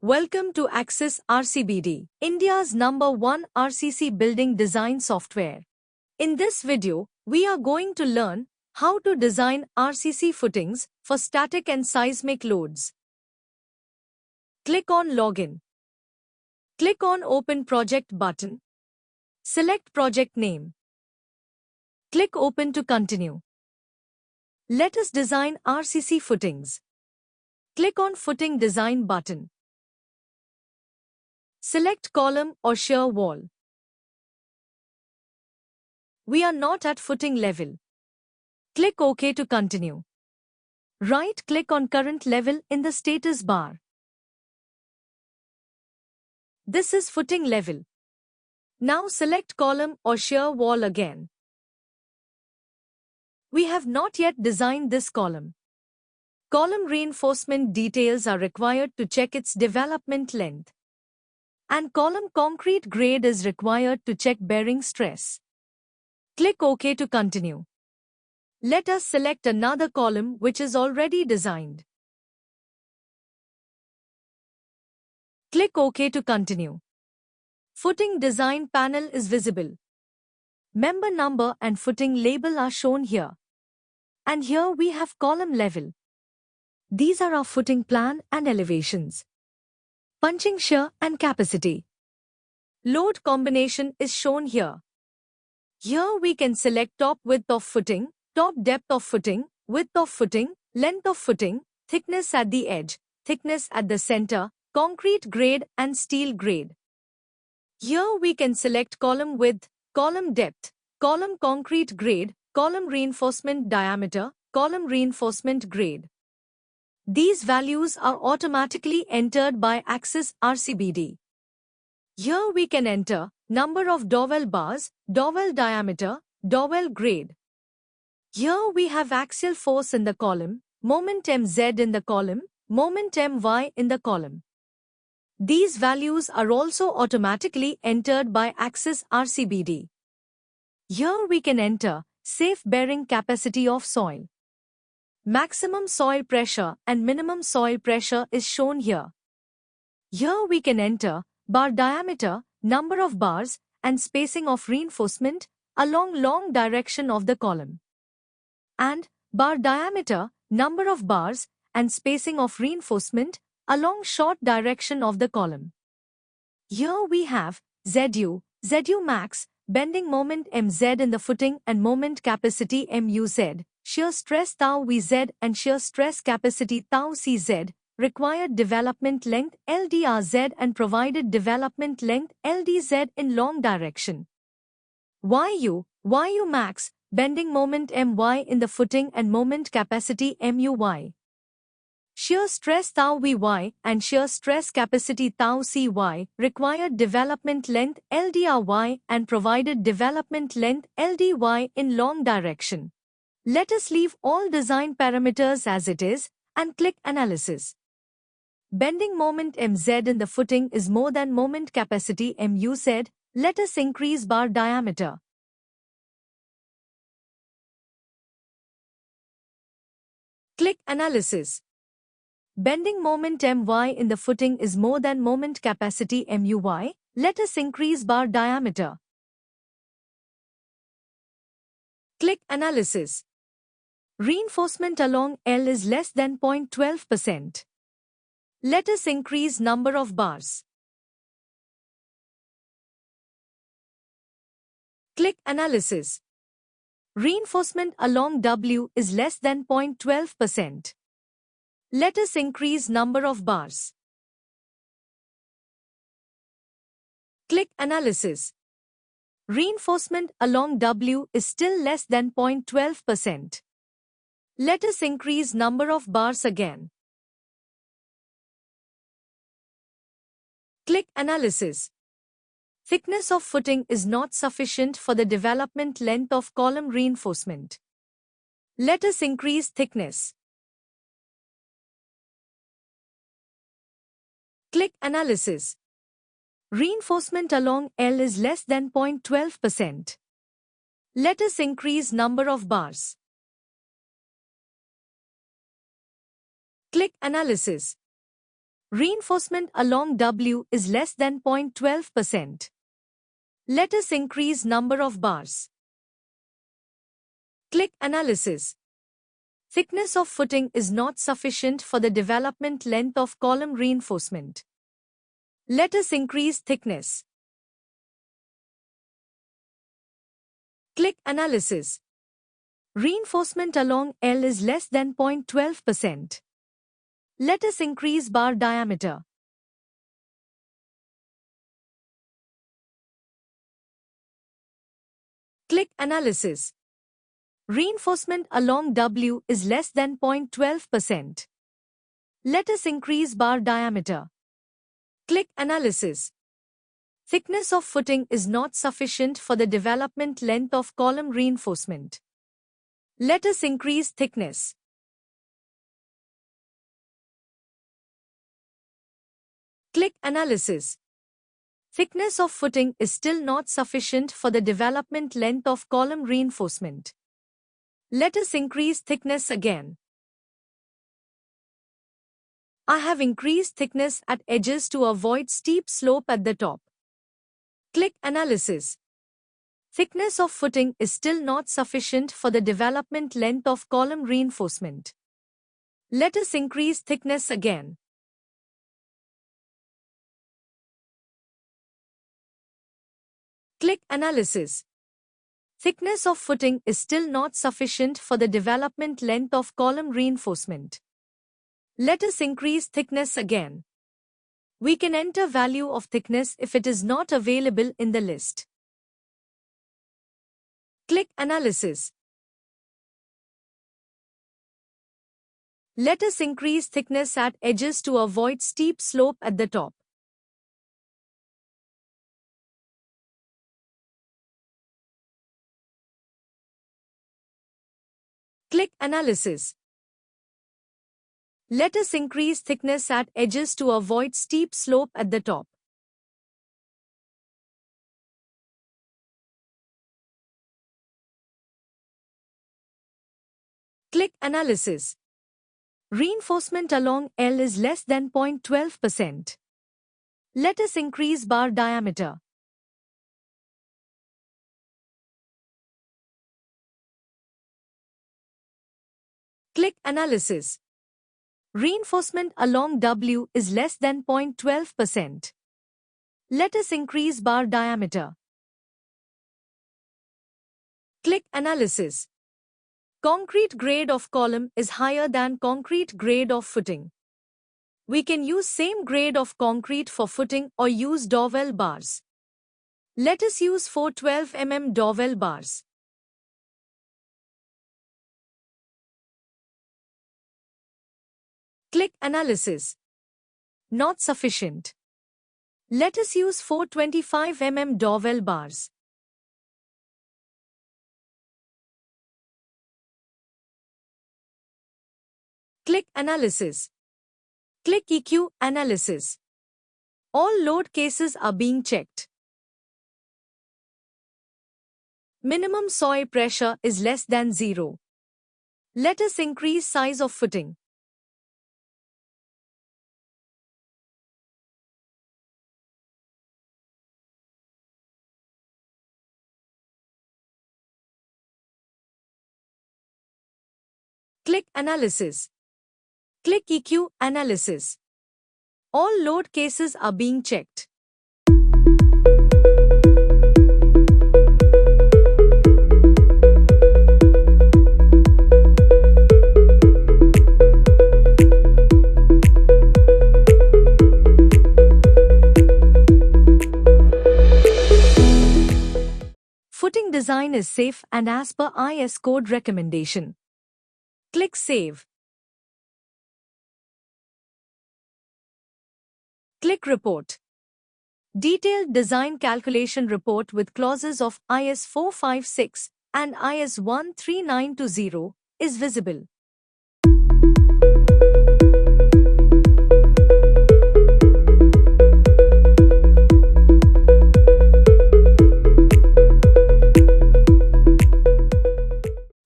Welcome to Akses RCBD, India's #1 RCC building design software. In this video, we are going to learn how to design RCC footings for static and seismic loads. Click on Login. Click on Open Project button. Select project name. Click Open to continue. Let us design RCC footings. Click on Footing Design button. Select column or shear wall. We are not at footing level. Click OK to continue. Right-click on current level in the status bar. This is footing level. Now select column or shear wall again. We have not yet designed this column. Column reinforcement details are required to check its development length. And column concrete grade is required to check bearing stress. Click OK to continue. Let us select another column which is already designed. Click OK to continue. Footing design panel is visible. Member number and footing label are shown here. And here we have column level. These are our footing plan and elevations. Punching shear and capacity. Load combination is shown here. Here we can select top width of footing, top depth of footing, width of footing, length of footing, thickness at the edge, thickness at the center, concrete grade and steel grade. Here we can select column width, column depth, column concrete grade, column reinforcement diameter, column reinforcement grade. These values are automatically entered by Akses RCBD. Here we can enter number of dowel bars, dowel diameter, dowel grade. Here we have axial force in the column, moment Mz in the column, moment My in the column. These values are also automatically entered by Akses RCBD. Here we can enter safe bearing capacity of soil. Maximum soil pressure and minimum soil pressure is shown here. Here we can enter bar diameter, number of bars, and spacing of reinforcement along long direction of the column. And bar diameter, number of bars, and spacing of reinforcement along short direction of the column. Here we have ZU, ZU max, bending moment Mz in the footing and moment capacity MUZ. Shear stress tau Vz and shear stress capacity tau Cz, required development length LDRZ and provided development length LDZ in long direction. YU max, bending moment My in the footing and moment capacity MUY. Shear stress tau Vy and shear stress capacity tau Cy, required development length LDRY and provided development length LDY in long direction. Let us leave all design parameters as it is and click Analysis. Bending moment Mz in the footing is more than moment capacity MUZ. Let us increase bar diameter. Click Analysis. Bending moment My in the footing is more than moment capacity MUY. Let us increase bar diameter. Click Analysis. Reinforcement along L is less than 0.12%. Let us increase number of bars. Click Analysis. Reinforcement along W is less than 0.12%. Let us increase number of bars. Click Analysis. Reinforcement along W is still less than 0.12%. Let us increase number of bars again. Click Analysis. Thickness of footing is not sufficient for the development length of column reinforcement. Let us increase thickness. Click Analysis. Reinforcement along L is less than 0.12%. Let us increase number of bars. Click Analysis. Reinforcement along W is less than 0.12%. Let us increase number of bars. Click Analysis. Thickness of footing is not sufficient for the development length of column reinforcement. Let us increase thickness. Click Analysis. Reinforcement along L is less than 0.12%. Let us increase bar diameter. Click Analysis. Reinforcement along W is less than 0.12%. Let us increase bar diameter. Click Analysis. Thickness of footing is not sufficient for the development length of column reinforcement. Let us increase thickness. Click Analysis. Thickness of footing is still not sufficient for the development length of column reinforcement. Let us increase thickness again. I have increased thickness at edges to avoid steep slope at the top. Click Analysis. Thickness of footing is still not sufficient for the development length of column reinforcement. Let us increase thickness again. Click Analysis. Thickness of footing is still not sufficient for the development length of column reinforcement. Let us increase thickness again. We can enter value of thickness if it is not available in the list. Click Analysis. Let us increase thickness at edges to avoid steep slope at the top. Click Analysis. Let us increase thickness at edges to avoid steep slope at the top. Click Analysis. Reinforcement along L is less than 0.12%. Let us increase bar diameter. Click Analysis. Reinforcement along W is less than 0.12%. Let us increase bar diameter. Click Analysis. Concrete grade of column is higher than concrete grade of footing. We can use same grade of concrete for footing or use dowel bars. Let us use 412 mm dowel bars. Click Analysis. Not sufficient. Let us use 425 mm dowel bars. Click Analysis. Click EQ Analysis. All load cases are being checked. Minimum soil pressure is less than 0. Let us increase size of footing. Click Analysis. Click EQ Analysis. All load cases are being checked. Footing design is safe and as per IS code recommendation. Click Save. Click Report. Detailed design calculation report with clauses of IS 456 and IS 13920 is visible.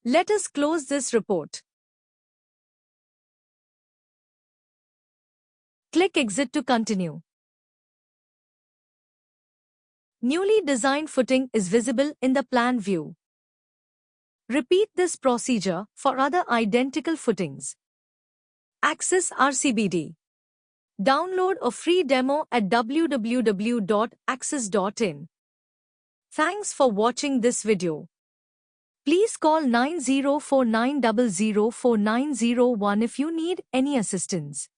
Let us close this report. Click Exit to continue. Newly designed footing is visible in the plan view. Repeat this procedure for other identical footings. Akses RCBD. Download a free demo at www.akses.in. Thanks for watching this video. Please call 9049004901 if you need any assistance.